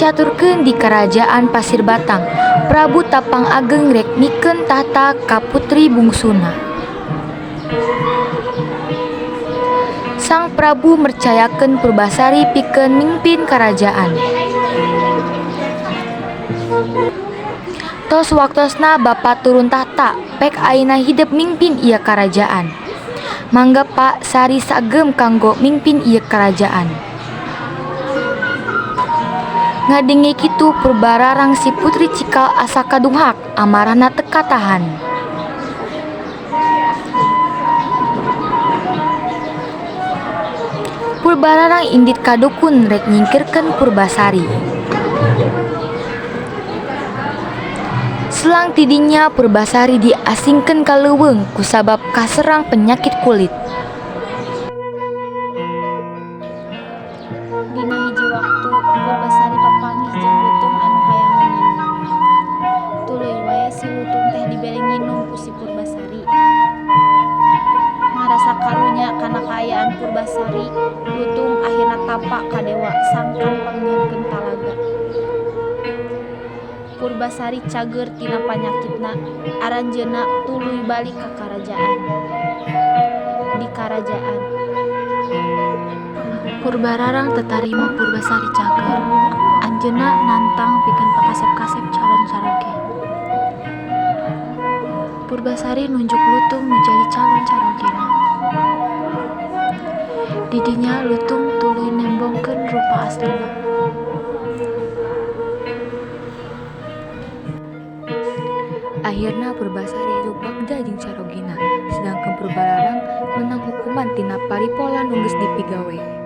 dicaturkeun di Karajaan Pasir Batang. Prabu Tapang Ageng rek mikeun tahta ka putri bungsuna. Sang Prabu mercayakeun Purbasari pikeun mimpin karajaan. Tos waktosna bapa turun tahta, pek ayeuna hideep mimpin ieu karajaan. Mangga Pak Sari sagem kanggo mimpin ieu karajaan. Ngadenge kitu Purbararang si putri Cikal asa kadunghak amarahna teu katahan. Purbararang indit ka dukun rek nyingkirkeun Purbasari. Selang tidinya Purbasari diasingkeun ka leuweung kusabab kaserang penyakit kulit. Dina hiji waktu Purbasari papanggih jeung lutung anu hayang nginum. Tuluy wae si lutung teh dibere nginum ku si Purbasari. Ngarasa karunya kana kaayaan Purbasari, lutung akhirna tapa ka dewa sangkan panggeuheunkeun talaga. Purbasari cager tina panyakitna, aranjeunna tuluy balik ka karajaan. Di karajaan Purbararang teu tarima Purbasari cager. Anjeunna nantang pikeun pakasep-kasep calon caroge. Purbasari nunjuk lutung nu jadi calon carogena. Didinya lutung tuluy nembongkeun rupa aslina. Akhirna Purbasari hirup bagja jeung carogina, sedangkan Purbararang menang hukuman tina paripola nu geus dipigawe.